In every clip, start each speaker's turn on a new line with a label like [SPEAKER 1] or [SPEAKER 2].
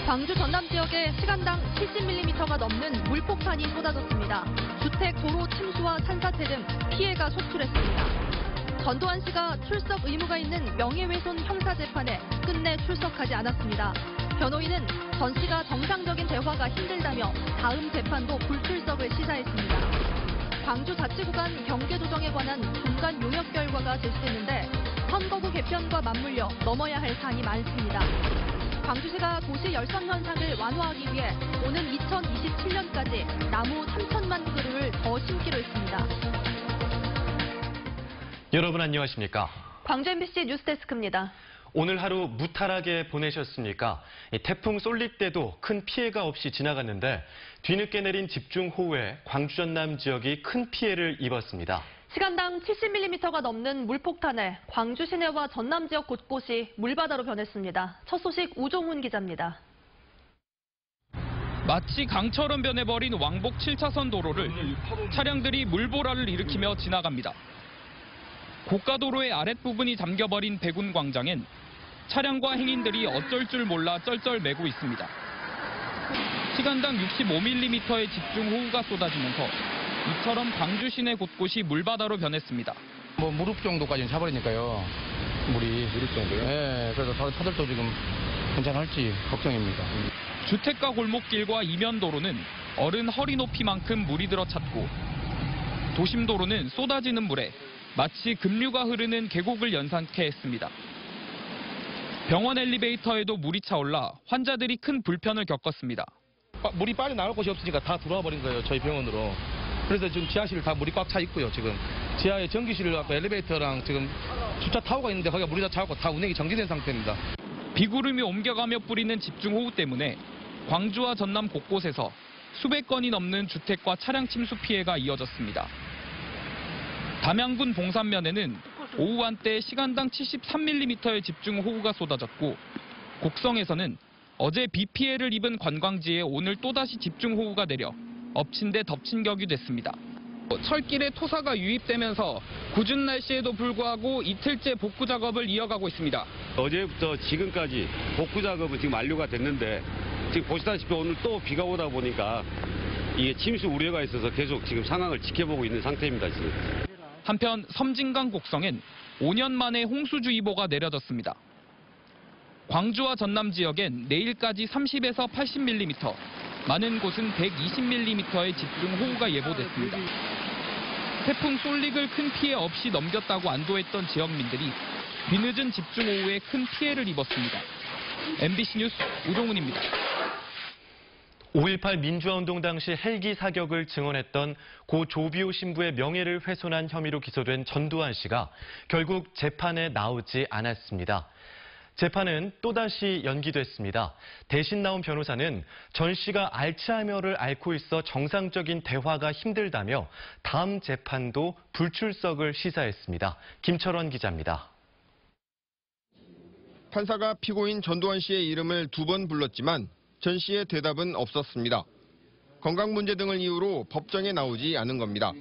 [SPEAKER 1] 광주 전남 지역에 시간당 70mm가 넘는 물폭탄이 쏟아졌습니다. 주택, 도로 침수와 산사태 등 피해가 속출했습니다. 전두환 씨가 출석 의무가 있는 명예훼손 형사재판에 끝내 출석하지 않았습니다. 변호인은 전 씨가 정상적인 대화가 힘들다며 다음 재판도 불출석을 시사했습니다. 광주자치구간 경계조정에 관한 중간 용역 결과가 제시됐는데 선거구 개편과 맞물려 넘어야 할 산이 많습니다. 광주시가 도시 열섬 현상을 완화하기 위해 오는 2027년까지 나무 3천만 그루를 더 심기로 했습니다.
[SPEAKER 2] 여러분 안녕하십니까?
[SPEAKER 1] 광주 MBC 뉴스데스크입니다.
[SPEAKER 2] 오늘 하루 무탈하게 보내셨습니까? 태풍 쏠릭 때도 큰 피해가 없이 지나갔는데 뒤늦게 내린 집중호우에 광주 전남 지역이 큰 피해를 입었습니다.
[SPEAKER 1] 시간당 70mm가 넘는 물폭탄에 광주 시내와 전남 지역 곳곳이 물바다로 변했습니다. 첫 소식 우종훈 기자입니다.
[SPEAKER 3] 마치 강처럼 변해버린 왕복 7차선 도로를 차량들이 물보라를 일으키며 지나갑니다. 고가도로의 아랫부분이 잠겨버린 백운광장엔 차량과 행인들이 어쩔 줄 몰라 쩔쩔매고 있습니다. 시간당 65mm의 집중호우가 쏟아지면서 이처럼 광주 시내 곳곳이 물바다로 변했습니다.
[SPEAKER 4] 무릎 정도까지는 차버리니까요. 무릎 정도요? 네, 그래서 타들도 지금 괜찮을지 걱정입니다.
[SPEAKER 3] 주택가 골목길과 이면도로는 어른 허리 높이만큼 물이 들어찼고 도심도로는 쏟아지는 물에 마치 급류가 흐르는 계곡을 연상케 했습니다. 병원 엘리베이터에도 물이 차올라 환자들이 큰 불편을 겪었습니다.
[SPEAKER 4] 물이 빨리 나올 곳이 없으니까 다 들어와 버린 거예요, 저희 병원으로. 그래서 지금 지하실 다 물이 꽉 차 있고요, 지금. 지하에 전기실 갖고 엘리베이터랑 지금 주차 타워가 있는데 거기가 물이 다 차고 다 운행이 정지된 상태입니다.
[SPEAKER 3] 비구름이 옮겨가며 뿌리는 집중호우 때문에 광주와 전남 곳곳에서 수백 건이 넘는 주택과 차량 침수 피해가 이어졌습니다. 담양군 봉산면에는 오후 한때 시간당 73mm의 집중호우가 쏟아졌고 곡성에서는 어제 비 피해를 입은 관광지에 오늘 또다시 집중호우가 내려 엎친 데 덮친 격이 됐습니다. 철길에 토사가 유입되면서 궂은 날씨에도 불구하고 이틀째 복구 작업을 이어가고 있습니다.
[SPEAKER 5] 어제부터 지금까지 복구 작업은 지금 완료가 됐는데 지금 보시다시피 오늘 또 비가 오다 보니까 이게 침수 우려가 있어서 계속 지금 상황을 지켜보고 있는 상태입니다. 지금.
[SPEAKER 3] 한편 섬진강 곡성엔 5년 만에 홍수주의보가 내려졌습니다. 광주와 전남 지역엔 내일까지 30에서 80mm, 많은 곳은 120mm의 집중호우가 예보됐습니다. 태풍 쏠릭을 큰 피해 없이 넘겼다고 안도했던 지역민들이 뒤늦은 집중호우에 큰 피해를 입었습니다. MBC 뉴스 우종훈입니다.
[SPEAKER 2] 5.18 민주화운동 당시 헬기 사격을 증언했던 고 조비오 신부의 명예를 훼손한 혐의로 기소된 전두환 씨가 결국 재판에 나오지 않았습니다. 재판은 또다시 연기됐습니다. 대신 나온 변호사는 전 씨가 알츠하이머를 앓고 있어 정상적인 대화가 힘들다며 다음 재판도 불출석을 시사했습니다. 김철원 기자입니다.
[SPEAKER 6] 판사가 피고인 전두환 씨의 이름을 2번 불렀지만 전 씨의 대답은 없었습니다. 건강 문제 등을 이유로 법정에 나오지 않은 겁니다.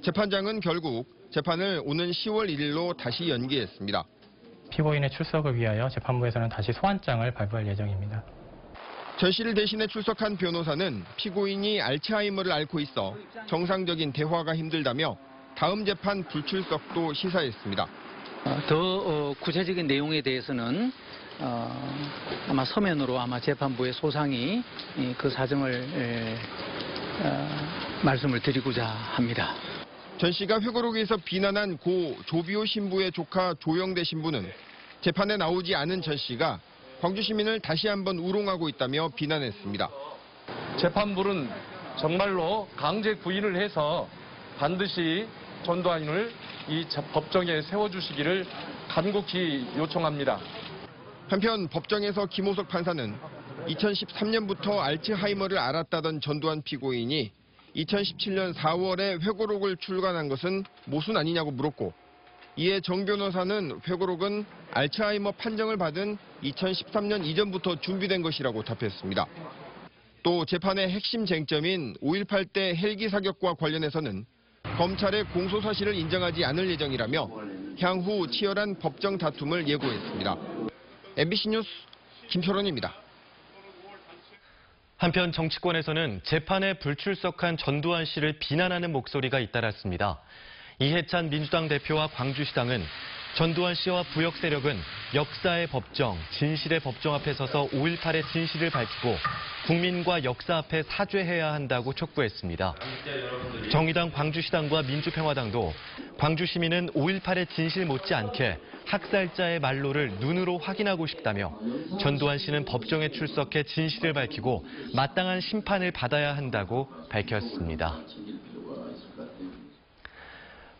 [SPEAKER 6] 재판장은 결국 재판을 오는 10월 1일로 다시 연기했습니다.
[SPEAKER 7] 피고인의 출석을 위하여 재판부에서는 다시 소환장을 발부할 예정입니다.
[SPEAKER 6] 전 씨를 대신해 출석한 변호사는 피고인이 알츠하이머를 앓고 있어 정상적인 대화가 힘들다며 다음 재판 불출석도 시사했습니다.
[SPEAKER 8] 더 구체적인 내용에 대해서는 아마 서면으로 아마 재판부의 소상히 그 사정을 말씀을 드리고자 합니다.
[SPEAKER 6] 전 씨가 회고록에서 비난한 고 조비오 신부의 조카 조영대 신부는 재판에 나오지 않은 전 씨가 광주 시민을 다시 한번 우롱하고 있다며 비난했습니다.
[SPEAKER 4] 재판부는 정말로 강제 구인을 해서 반드시 전두환을 이 법정에 세워주시기를 간곡히 요청합니다.
[SPEAKER 6] 한편 법정에서 김호석 판사는 2013년부터 알츠하이머를 앓았다던 전두환 피고인이 2017년 4월에 회고록을 출간한 것은 모순 아니냐고 물었고 이에 정 변호사는 회고록은 알츠하이머 판정을 받은 2013년 이전부터 준비된 것이라고 답했습니다. 또 재판의 핵심 쟁점인 5.18 때 헬기 사격과 관련해서는 검찰의 공소 사실을 인정하지 않을 예정이라며 향후 치열한 법정 다툼을 예고했습니다. MBC 뉴스 김철원입니다.
[SPEAKER 2] 한편 정치권에서는 재판에 불출석한 전두환 씨를 비난하는 목소리가 잇따랐습니다. 이해찬 민주당 대표와 광주시당은 전두환 씨와 부역 세력은 역사의 법정, 진실의 법정 앞에 서서 5.18의 진실을 밝히고 국민과 역사 앞에 사죄해야 한다고 촉구했습니다. 정의당 광주시당과 민주평화당도 광주 시민은 5.18의 진실 못지않게 학살자의 말로를 눈으로 확인하고 싶다며 전두환 씨는 법정에 출석해 진실을 밝히고 마땅한 심판을 받아야 한다고 밝혔습니다.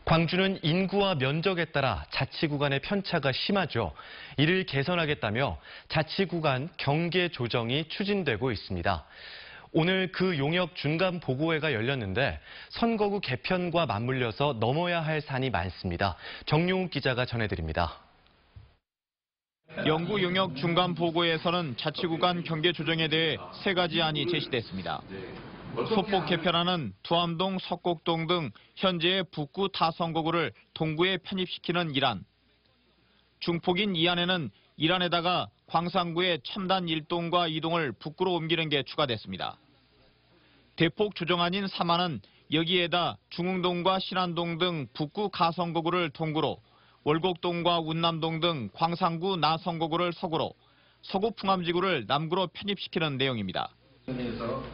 [SPEAKER 2] 광주는 인구와 면적에 따라 자치구간의 편차가 심하죠. 이를 개선하겠다며 자치구간 경계 조정이 추진되고 있습니다. 오늘 그 용역 중간 보고회가 열렸는데 선거구 개편과 맞물려서 넘어야 할 산이 많습니다. 정용욱 기자가 전해드립니다.
[SPEAKER 9] 영구 용역 중간 보고에서는 자치구간 경계 조정에 대해 3가지 안이 제시됐습니다. 소폭 개편안은 두암동, 석곡동 등 현재의 북구 타선거구를 동구에 편입시키는 일안. 중폭인 이 안에는 일안에다가 광산구의 첨단 1동과 2동을 북구로 옮기는 게 추가됐습니다. 대폭 조정안인 3안은 여기에다 중흥동과 신안동 등 북구 가선거구를 동구로, 월곡동과 운남동 등 광산구 나선거구를 서구로, 서구 풍암지구를 남구로 편입시키는 내용입니다.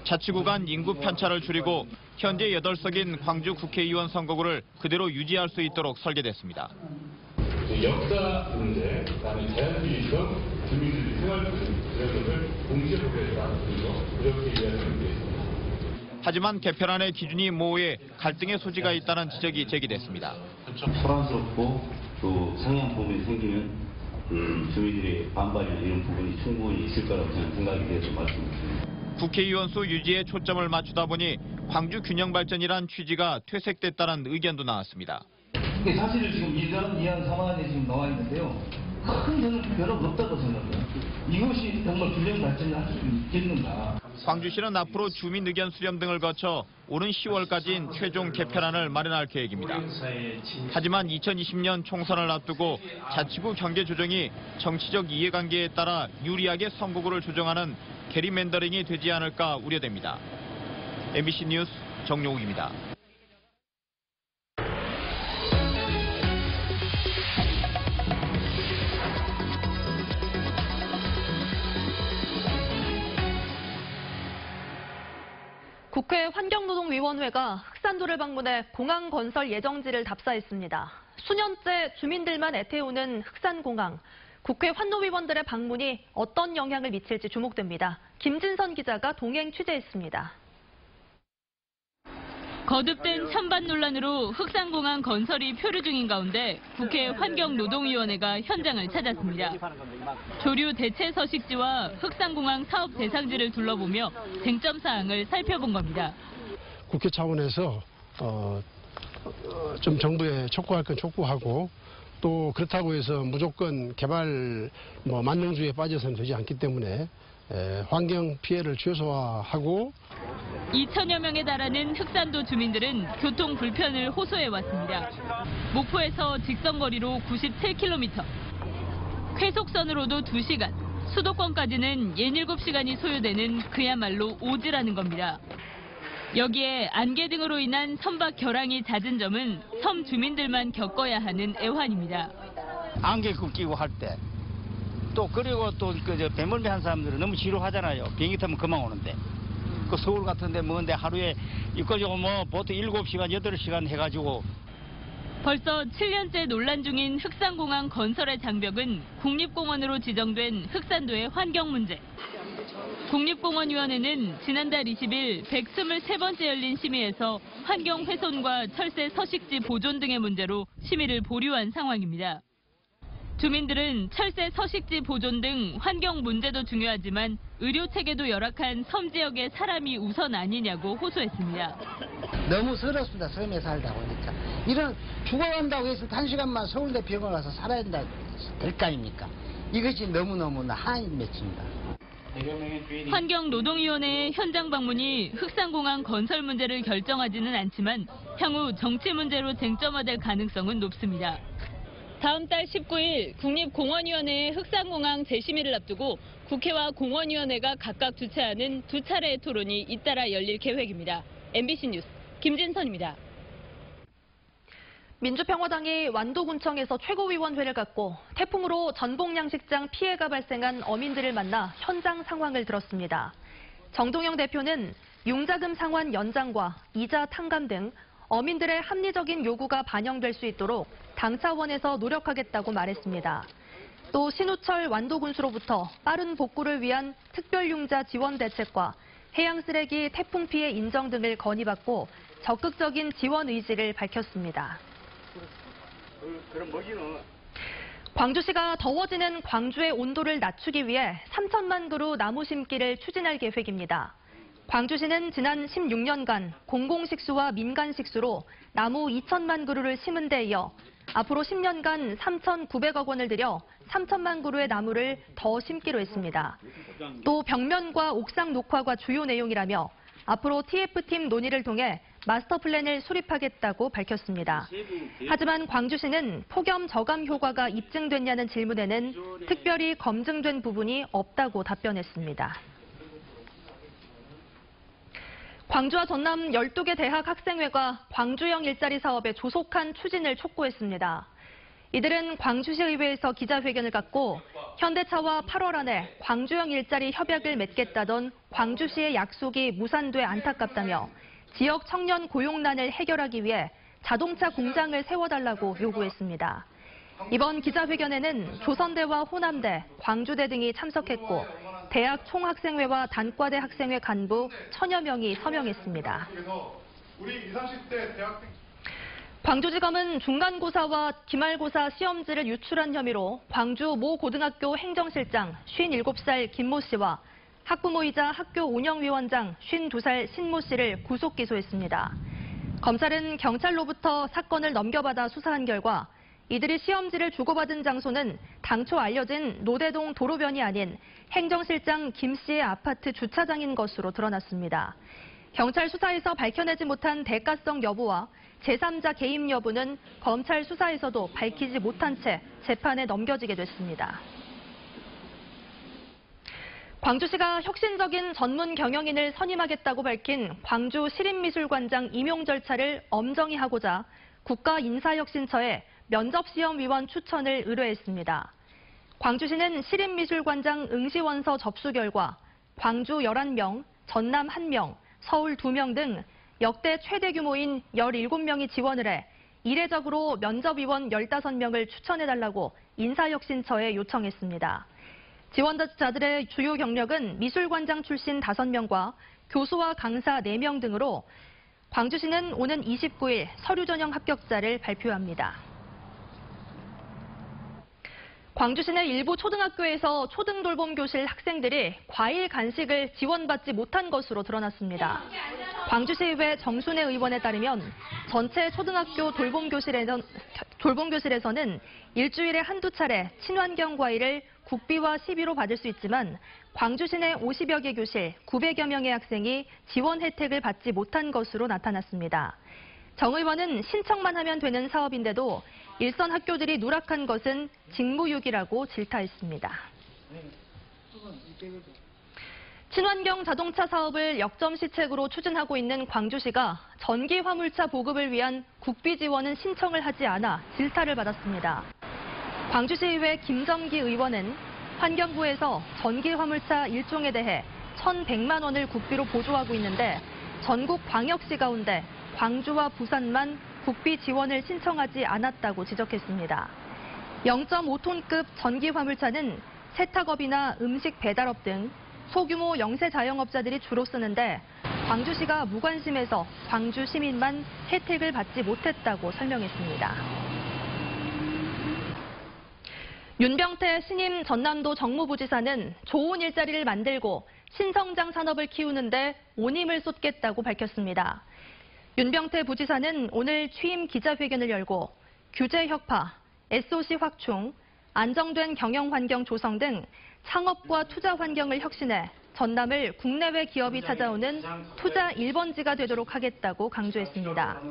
[SPEAKER 9] 자치구간 인구 편차를 줄이고 현재 8석인 광주 국회의원 선거구를 그대로 유지할 수 있도록 설계됐습니다.
[SPEAKER 10] 역사 문제, 그다음에 자연주의성, 주민들의 생활 이런 것을 동시에 보겠다. 이렇게 이해하시면 되겠습니다.
[SPEAKER 9] 하지만 개편안의 기준이 모호해 갈등의 소지가 있다는 지적이 제기됐습니다.
[SPEAKER 11] 소란스럽고 또 상향 부분이 생기면 주민들의 반발이나 이런 부분이 충분히 있을 거라고 저는 생각이 돼서 말씀드립니다.
[SPEAKER 9] 국회의원 수 유지에 초점을 맞추다 보니 광주 균형 발전이란 취지가 퇴색됐다는 의견도 나왔습니다.
[SPEAKER 12] 사실은 지금 이한 상황에 지금 나와 있는데요. 큰 저는 별로 없다고 생각해요. 이것이 정말 균형 발전을 할 수 있겠는가.
[SPEAKER 9] 광주시는 앞으로 주민 의견 수렴 등을 거쳐 오는 10월까지인 최종 개편안을 마련할 계획입니다. 하지만 2020년 총선을 앞두고 자치구 경계 조정이 정치적 이해관계에 따라 유리하게 선거구를 조정하는 게리맨더링이 되지 않을까 우려됩니다. MBC 뉴스 정용욱입니다.
[SPEAKER 1] 국회 환경노동위원회가 흑산도를 방문해 공항 건설 예정지를 답사했습니다. 수년째 주민들만 애태우는 흑산공항. 국회 환노위원들의 방문이 어떤 영향을 미칠지 주목됩니다. 김진선 기자가 동행 취재했습니다.
[SPEAKER 13] 거듭된 찬반 논란으로 흑산공항 건설이 표류 중인 가운데 국회 환경노동위원회가 현장을 찾았습니다. 조류 대체 서식지와 흑산공항 사업 대상지를 둘러보며 쟁점 사항을 살펴본 겁니다.
[SPEAKER 14] 국회 차원에서 좀 정부에 촉구할 건 촉구하고 또 그렇다고 해서 무조건 개발 만능주의에 빠져서는 되지 않기 때문에 환경 피해를 최소화하고
[SPEAKER 13] 2천여 명에 달하는 흑산도 주민들은 교통 불편을 호소해왔습니다. 목포에서 직선거리로 97km, 쾌속선으로도 2시간, 수도권까지는 67시간이 소요되는 그야말로 오지라는 겁니다. 여기에 안개 등으로 인한 선박 결항이 잦은 점은 섬 주민들만 겪어야 하는 애환입니다.
[SPEAKER 15] 안개급 끼고 할 때, 또 그리고 또 배멀미 한 사람들은 너무 지루하잖아요. 비행기 타면 금방 오는데. 그 서울 같은데 뭔데 하루에 이거지고 보통 7시간, 8시간 해가지고.
[SPEAKER 13] 벌써 7년째 논란 중인 흑산공항 건설의 장벽은 국립공원으로 지정된 흑산도의 환경 문제. 국립공원위원회는 지난달 20일 123번째 열린 심의에서 환경 훼손과 철새 서식지 보존 등의 문제로 심의를 보류한 상황입니다. 주민들은 철새 서식지 보존 등 환경 문제도 중요하지만 의료 체계도 열악한 섬 지역의 사람이 우선 아니냐고 호소했습니다.
[SPEAKER 16] 너무 서럽습니다. 섬에 살다 보니까. 이런 죽어간다고 해서 단시간만 서울대 병원 가서 살아야 될 거 아닙니까? 이것이 너무너무나 한이 맺힙니다.
[SPEAKER 13] 환경노동위원회의 현장 방문이 흑산공항 건설 문제를 결정하지는 않지만 향후 정치 문제로 쟁점화될 가능성은 높습니다. 다음 달 19일 국립공원위원회의 흑산공항 재심의를 앞두고 국회와 공원위원회가 각각 주최하는 두 차례의 토론이 잇따라 열릴 계획입니다. MBC 뉴스 김진선입니다.
[SPEAKER 1] 민주평화당이 완도군청에서 최고위원회를 갖고 태풍으로 전복양식장 피해가 발생한 어민들을 만나 현장 상황을 들었습니다. 정동영 대표는 융자금 상환 연장과 이자 탕감 등 어민들의 합리적인 요구가 반영될 수 있도록 당 차원에서 노력하겠다고 말했습니다. 또 신우철 완도군수로부터 빠른 복구를 위한 특별융자 지원 대책과 해양 쓰레기 태풍 피해 인정 등을 건의받고 적극적인 지원 의지를 밝혔습니다. 광주시가 더워지는 광주의 온도를 낮추기 위해 3천만 그루 나무 심기를 추진할 계획입니다. 광주시는 지난 16년간 공공식수와 민간식수로 나무 2천만 그루를 심은 데 이어 앞으로 10년간 3,900억 원을 들여 3천만 그루의 나무를 더 심기로 했습니다. 또 벽면과 옥상 녹화가 주요 내용이라며 앞으로 TF팀 논의를 통해 마스터 플랜을 수립하겠다고 밝혔습니다. 하지만 광주시는 폭염 저감 효과가 입증됐냐는 질문에는 특별히 검증된 부분이 없다고 답변했습니다. 광주와 전남 12개 대학 학생회가 광주형 일자리 사업의 조속한 추진을 촉구했습니다. 이들은 광주시의회에서 기자회견을 갖고 현대차와 8월 안에 광주형 일자리 협약을 맺겠다던 광주시의 약속이 무산돼 안타깝다며 지역 청년 고용난을 해결하기 위해 자동차 공장을 세워달라고 요구했습니다. 이번 기자회견에는 조선대와 호남대, 광주대 등이 참석했고 대학 총학생회와 단과대 학생회 간부 1000여 명이 서명했습니다. 광주지검은 중간고사와 기말고사 시험지를 유출한 혐의로 광주 모 고등학교 행정실장 57살 김모 씨와 학부모이자 학교 운영위원장 52살 신모 씨를 구속 기소했습니다. 검찰은 경찰로부터 사건을 넘겨받아 수사한 결과 이들이 시험지를 주고받은 장소는 당초 알려진 노대동 도로변이 아닌 행정실장 김 씨의 아파트 주차장인 것으로 드러났습니다. 경찰 수사에서 밝혀내지 못한 대가성 여부와 제3자 개입 여부는 검찰 수사에서도 밝히지 못한 채 재판에 넘겨지게 됐습니다. 광주시가 혁신적인 전문 경영인을 선임하겠다고 밝힌 광주 시립미술관장 임용 절차를 엄정히 하고자 국가인사혁신처에 면접시험위원 추천을 의뢰했습니다. 광주시는 시립미술관장 응시원서 접수 결과 광주 11명, 전남 1명, 서울 2명 등 역대 최대 규모인 17명이 지원을 해 이례적으로 면접위원 15명을 추천해달라고 인사혁신처에 요청했습니다. 지원자들의 주요 경력은 미술관장 출신 5명과 교수와 강사 4명 등으로 광주시는 오는 29일 서류 전형 합격자를 발표합니다. 광주시내 일부 초등학교에서 초등돌봄교실 학생들이 과일 간식을 지원받지 못한 것으로 드러났습니다. 광주시의회 정순애 의원에 따르면 전체 초등학교 돌봄교실에서는 일주일에 한두 차례 친환경 과일을 국비와 시비로 받을 수 있지만 광주시 내 50여 개 교실 900여 명의 학생이 지원 혜택을 받지 못한 것으로 나타났습니다. 정 의원은 신청만 하면 되는 사업인데도 일선 학교들이 누락한 것은 직무유기라고 질타했습니다. 친환경 자동차 사업을 역점시책으로 추진하고 있는 광주시가 전기 화물차 보급을 위한 국비 지원은 신청을 하지 않아 질타를 받았습니다. 광주시의회 김정기 의원은 환경부에서 전기 화물차 1종에 대해 1,100만 원을 국비로 보조하고 있는데 전국 광역시 가운데 광주와 부산만 국비 지원을 신청하지 않았다고 지적했습니다. 0.5톤급 전기 화물차는 세탁업이나 음식 배달업 등 소규모 영세 자영업자들이 주로 쓰는데 광주시가 무관심해서 광주 시민만 혜택을 받지 못했다고 설명했습니다. 윤병태 신임 전남도 정무부지사는 좋은 일자리를 만들고 신성장 산업을 키우는데 온 힘을 쏟겠다고 밝혔습니다. 윤병태 부지사는 오늘 취임 기자회견을 열고 규제 혁파, SOC 확충, 안정된 경영 환경 조성 등 창업과 투자 환경을 혁신해 전남을 국내외 기업이 찾아오는 투자 1번지가 되도록 하겠다고 강조했습니다.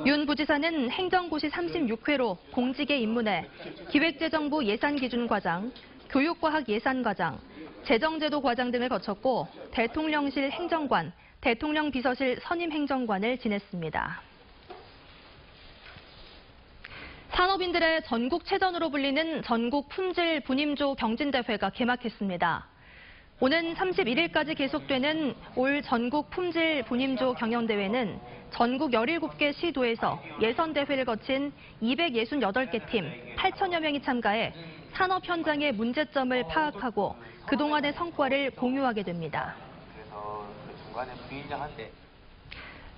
[SPEAKER 1] 윤 부지사는 행정고시 36회로 공직에 입문해 기획재정부 예산기준과장, 교육과학 예산과장, 재정제도 과장 등을 거쳤고 대통령실 행정관, 대통령 비서실 선임행정관을 지냈습니다. 산업인들의 전국체전으로 불리는 전국 품질 분임조 경진대회가 개막했습니다. 오는 31일까지 계속되는 올 전국 품질 분임조 경연대회는 전국 17개 시도에서 예선대회를 거친 268개 팀 8천여 명이 참가해 산업 현장의 문제점을 파악하고 그동안의 성과를 공유하게 됩니다.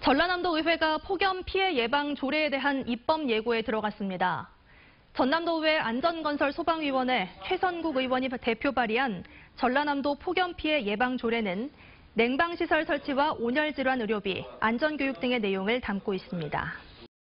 [SPEAKER 1] 전라남도 의회가 폭염 피해 예방 조례에 대한 입법 예고에 들어갔습니다. 전남도의회 안전건설 소방위원회 최선국 의원이 대표 발의한 전라남도 폭염 피해 예방 조례는 냉방시설 설치와 온열질환 의료비, 안전교육 등의 내용을 담고 있습니다.